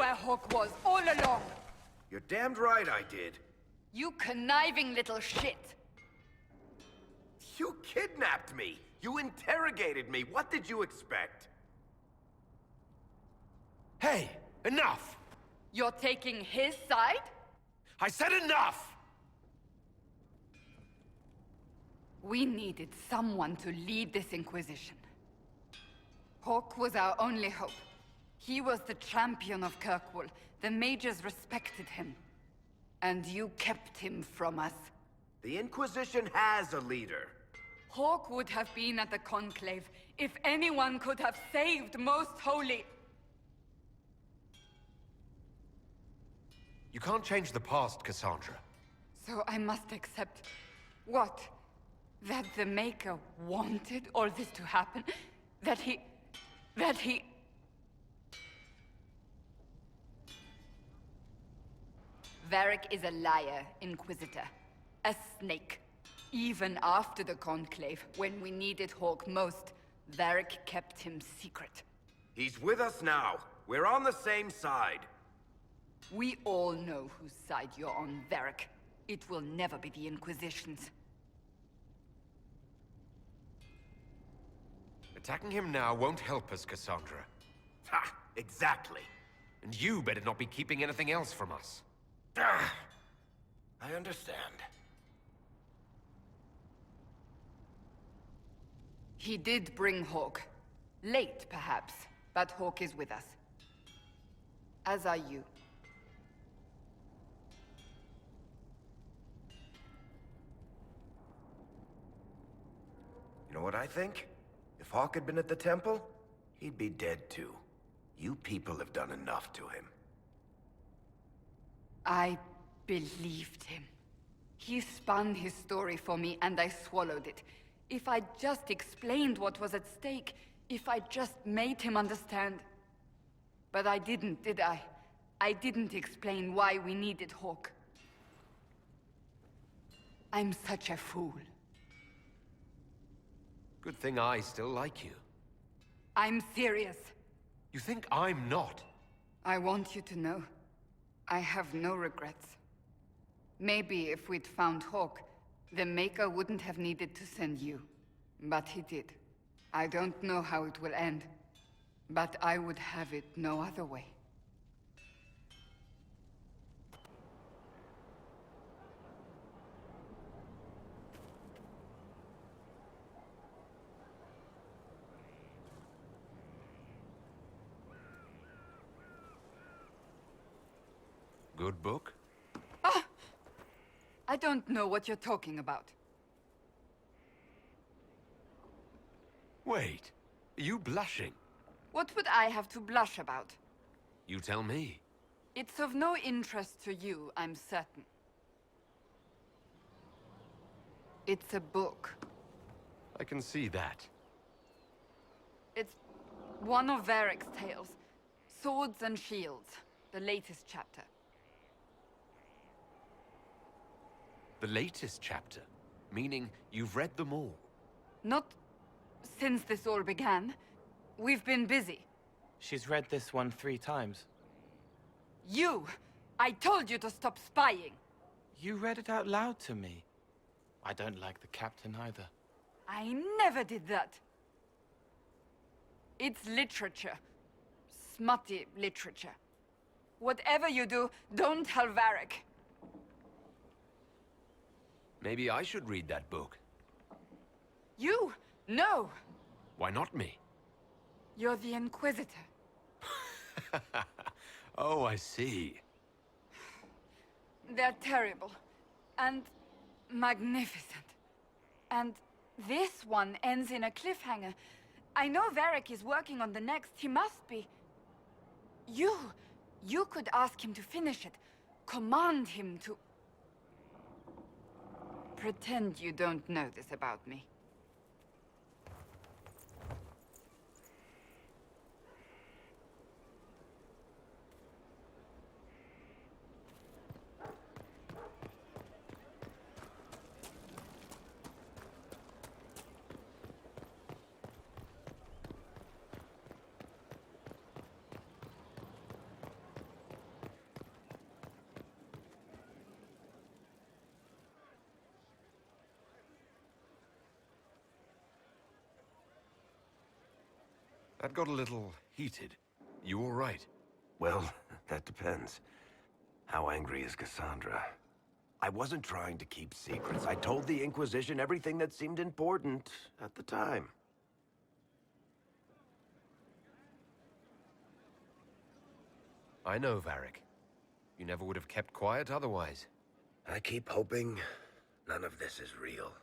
where Hawk was all along! You're damned right I did. You conniving little shit! You kidnapped me! You interrogated me! What did you expect? Hey! Enough! You're taking his side? I said enough! We needed someone to lead this Inquisition. Hawk was our only hope. He was the champion of Kirkwall. The mages respected him. And you kept him from us. The Inquisition has a leader. Hawk would have been at the Conclave if anyone could have saved Most Holy. You can't change the past, Cassandra. So I must accept... what? That the Maker wanted all this to happen? That he... Varric is a liar, Inquisitor. A snake. Even after the Conclave, when we needed Hawk most, Varric kept him secret. He's with us now. We're on the same side. We all know whose side you're on, Varric. It will never be the Inquisition's. Attacking him now won't help us, Cassandra. Ha! Exactly. And you better not be keeping anything else from us. Ah, I understand. He did bring Hawk. Late, perhaps, but Hawk is with us. As are you. You know what I think? If Hawk had been at the temple, he'd be dead too. You people have done enough to him. I believed him. He spun his story for me, and I swallowed it. If I just explained what was at stake, if I just made him understand... But I didn't, did I? I didn't explain why we needed Hawk. I'm such a fool. Good thing I still like you. I'm serious. You think I'm not? I want you to know, I have no regrets. Maybe if we'd found Hawk, the Maker wouldn't have needed to send you. But he did. I don't know how it will end, but I would have it no other way. Good book? Ah! I don't know what you're talking about. Wait, are you blushing? What would I have to blush about? You tell me. It's of no interest to you, I'm certain. It's a book. I can see that. It's one of Varric's tales. Swords and Shields, the latest chapter. The latest chapter? Meaning you've read them all? Not since this all began. We've been busy. She's read this one 3 times. You! I told you to stop spying! You read it out loud to me. I don't like the captain either. I never did that. It's literature. Smutty literature. Whatever you do, don't tell Varric. Maybe I should read that book. You? No! Why not me? You're the Inquisitor. Oh, I see. They're terrible. And magnificent. And this one ends in a cliffhanger. I know Varric is working on the next. He must be. You could ask him to finish it. Command him to... Pretend you don't know this about me. That got a little heated. You all right? Well, that depends. How angry is Cassandra? I wasn't trying to keep secrets. I told the Inquisition everything that seemed important at the time. I know, Varric. You never would have kept quiet otherwise. I keep hoping none of this is real.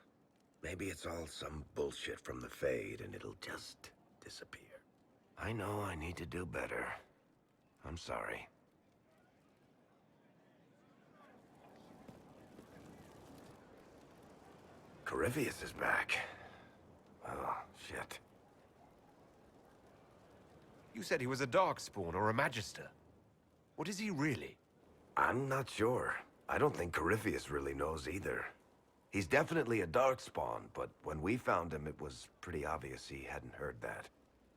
Maybe it's all some bullshit from the Fade and it'll just disappear. I know I need to do better. I'm sorry. Corypheus is back. Oh, shit. You said he was a Darkspawn or a Magister. What is he really? I'm not sure. I don't think Corypheus really knows either. He's definitely a Darkspawn, but when we found him, it was pretty obvious he hadn't heard that.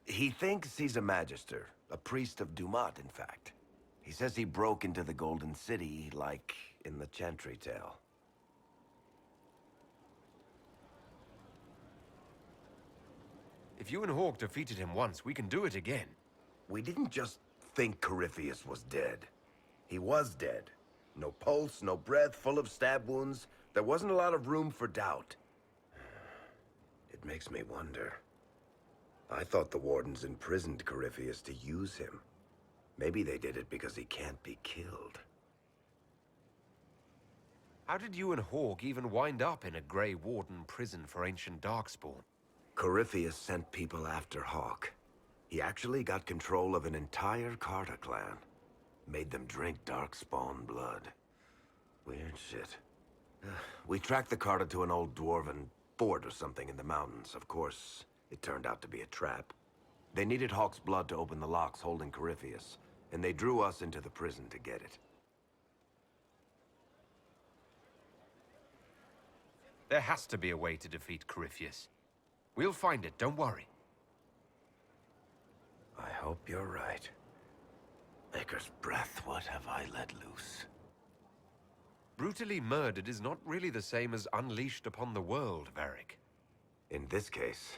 He thinks he's a Magister, a priest of Dumat, in fact. He says he broke into the Golden City, like in the Chantry tale. If you and Hawke defeated him once, we can do it again. We didn't just think Corypheus was dead. He was dead. No pulse, no breath, full of stab wounds. There wasn't a lot of room for doubt. It makes me wonder. I thought the Wardens imprisoned Corypheus to use him. Maybe they did it because he can't be killed. How did you and Hawke even wind up in a Grey Warden prison for ancient Darkspawn? Corypheus sent people after Hawke. He actually got control of an entire Carta clan. Made them drink Darkspawn blood. Weird shit. We tracked the Carta to an old dwarven fort or something in the mountains. Of course, it turned out to be a trap. They needed Hawke's blood to open the locks holding Corypheus, and they drew us into the prison to get it. There has to be a way to defeat Corypheus. We'll find it, don't worry. I hope you're right. Maker's breath, what have I let loose? Brutally murdered is not really the same as unleashed upon the world, Varric. In this case,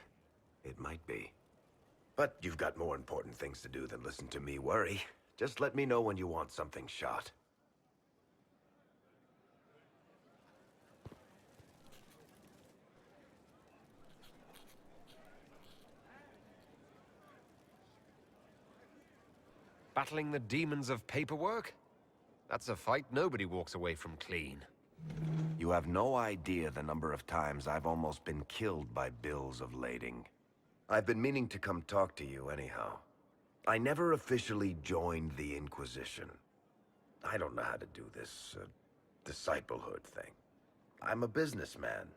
it might be. But you've got more important things to do than listen to me worry. Just let me know when you want something shot. Battling the demons of paperwork? That's a fight nobody walks away from clean. You have no idea the number of times I've almost been killed by bills of lading. I've been meaning to come talk to you anyhow. I never officially joined the Inquisition. I don't know how to do this, disciplehood thing. I'm a businessman.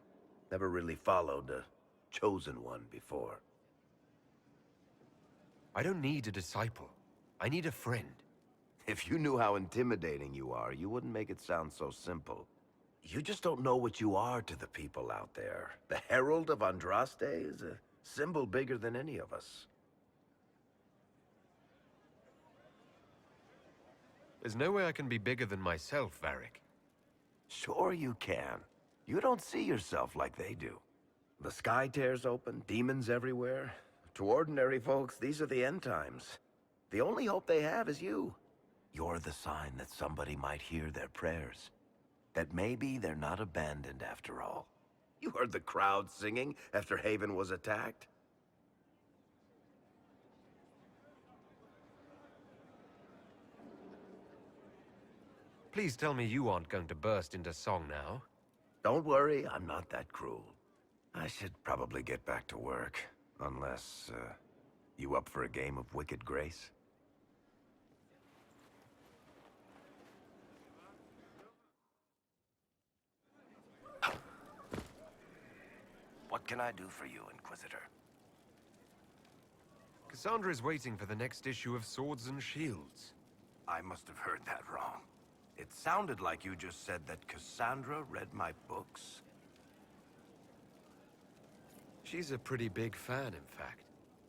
Never really followed a chosen one before. I don't need a disciple. I need a friend. If you knew how intimidating you are, you wouldn't make it sound so simple. You just don't know what you are to the people out there. The Herald of Andraste is a symbol bigger than any of us. There's no way I can be bigger than myself, Varric. Sure you can. You don't see yourself like they do. The sky tears open, demons everywhere. To ordinary folks, these are the end times. The only hope they have is you. You're the sign that somebody might hear their prayers. That maybe they're not abandoned after all. You heard the crowd singing after Haven was attacked? Please tell me you aren't going to burst into song now. Don't worry, I'm not that cruel. I should probably get back to work. Unless, you up for a game of Wicked Grace? What can I do for you, Inquisitor? Cassandra is waiting for the next issue of Swords and Shields. I must have heard that wrong. It sounded like you just said that Cassandra read my books. She's a pretty big fan, in fact.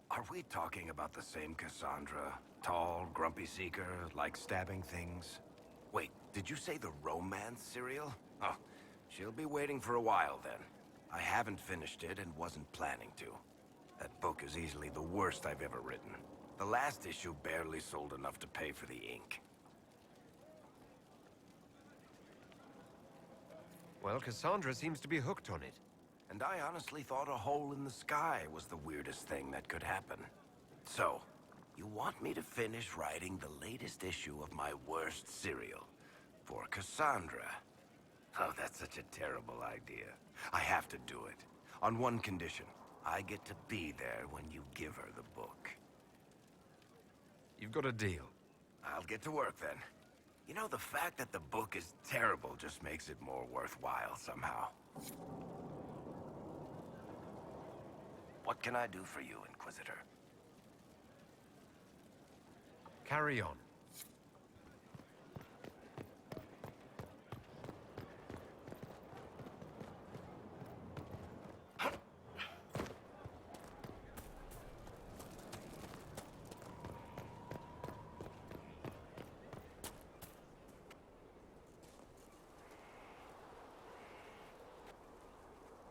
Are we talking about the same Cassandra? Tall, grumpy seeker, like stabbing things? Wait, did you say the romance serial? Oh, she'll be waiting for a while then. I haven't finished it and wasn't planning to. That book is easily the worst I've ever written. The last issue barely sold enough to pay for the ink. Well, Cassandra seems to be hooked on it. And I honestly thought a hole in the sky was the weirdest thing that could happen. So, you want me to finish writing the latest issue of my worst serial for Cassandra? Oh, that's such a terrible idea. I have to do it. On one condition. I get to be there when you give her the book. You've got a deal. I'll get to work then. You know, the fact that the book is terrible just makes it more worthwhile somehow. What can I do for you, Inquisitor? Carry on.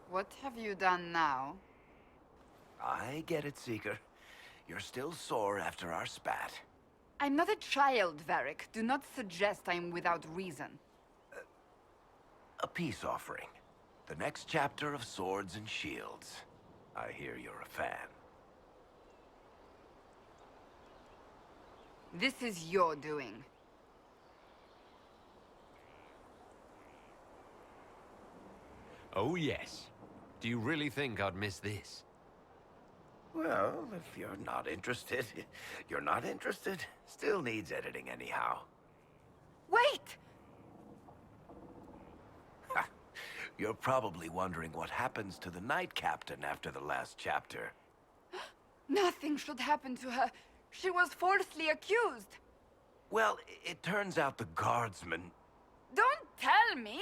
What have you done now? I get it, Seeker. You're still sore after our spat. I'm not a child, Varric. Do not suggest I'm without reason. A peace offering. The next chapter of Swords and Shields. I hear you're a fan. This is your doing. Oh, yes. Do you really think I'd miss this? Well, if you're not interested, you're not interested. Still needs editing anyhow. Wait! You're probably wondering what happens to the Knight Captain after the last chapter. Nothing should happen to her. She was falsely accused. Well, it turns out the guardsman... Don't tell me!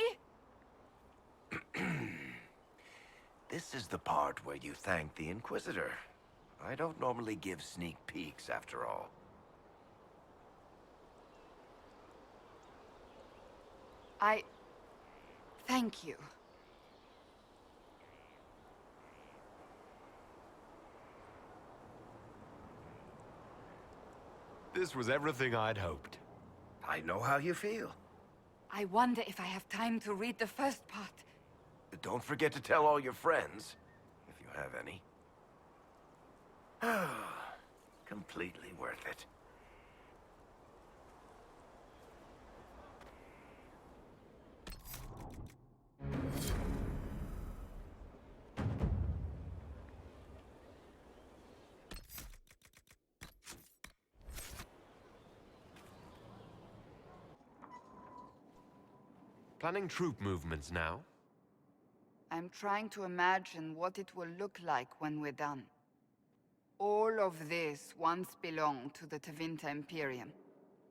This is the part where you thank the Inquisitor. I don't normally give sneak peeks, after all. Thank you. This was everything I'd hoped. I know how you feel. I wonder if I have time to read the first part. But don't forget to tell all your friends, if you have any. Completely worth it. Planning troop movements now? I'm trying to imagine what it will look like when we're done. All of this once belonged to the Tevinter Imperium.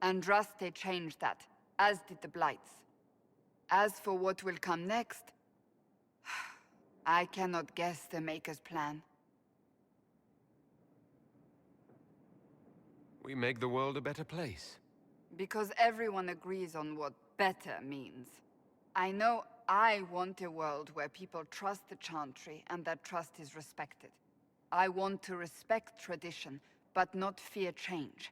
Andraste changed that, as did the Blights. As for what will come next, I cannot guess the Maker's plan. We make the world a better place. Because everyone agrees on what better means. I know I want a world where people trust the Chantry and that trust is respected. I want to respect tradition, but not fear change.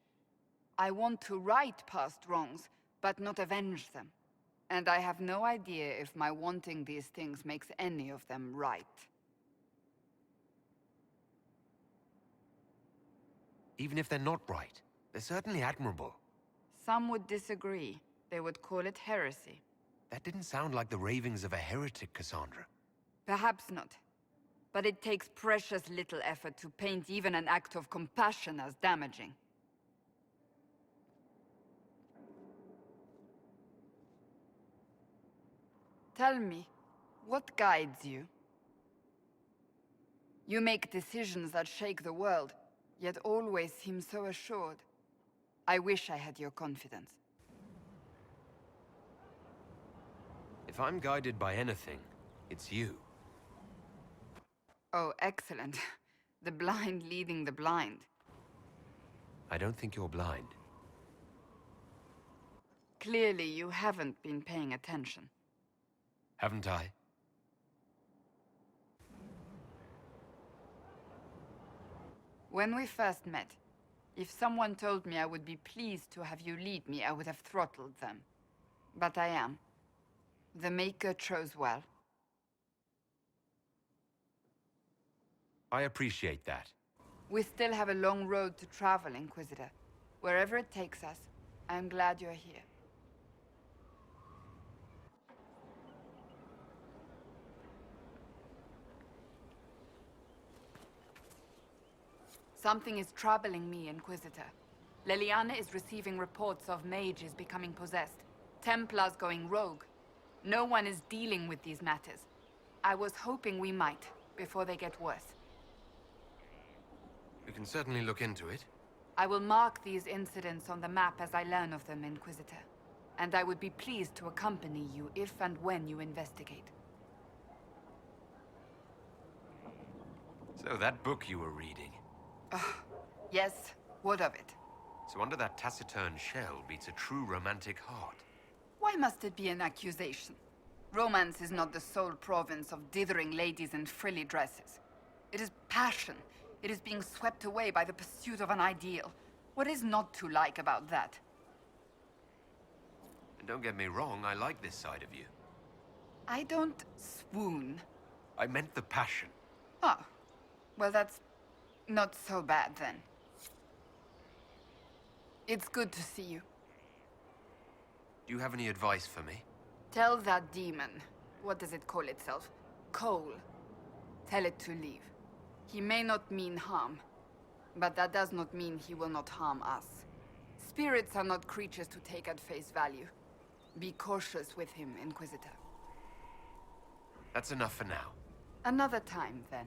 I want to right past wrongs, but not avenge them. And I have no idea if my wanting these things makes any of them right. Even if they're not right, they're certainly admirable. Some would disagree. They would call it heresy. That didn't sound like the ravings of a heretic, Cassandra. Perhaps not. But it takes precious little effort to paint even an act of compassion as damaging. Tell me, what guides you? You make decisions that shake the world, yet always seem so assured. I wish I had your confidence. If I'm guided by anything, it's you. Oh, excellent. The blind leading the blind. I don't think you're blind. Clearly, you haven't been paying attention. Haven't I? When we first met, if someone told me I would be pleased to have you lead me, I would have throttled them. But I am. The Maker chose well. I appreciate that. We still have a long road to travel, Inquisitor. Wherever it takes us, I'm glad you're here. Something is troubling me, Inquisitor. Leliana is receiving reports of mages becoming possessed, Templars going rogue. No one is dealing with these matters. I was hoping we might, before they get worse. We can certainly look into it. I will mark these incidents on the map as I learn of them, Inquisitor. And I would be pleased to accompany you if and when you investigate. So that book you were reading. Yes, what of it? So under that taciturn shell beats a true romantic heart. Why must it be an accusation? Romance is not the sole province of dithering ladies in frilly dresses. It is passion. It is being swept away by the pursuit of an ideal. What is not to like about that? And don't get me wrong, I like this side of you. I don't swoon. I meant the passion. Oh, well that's not so bad then. It's good to see you. Do you have any advice for me? Tell that demon, what does it call itself? Cole. Tell it to leave. He may not mean harm, but that does not mean he will not harm us. Spirits are not creatures to take at face value. Be cautious with him, Inquisitor. That's enough for now. Another time, then.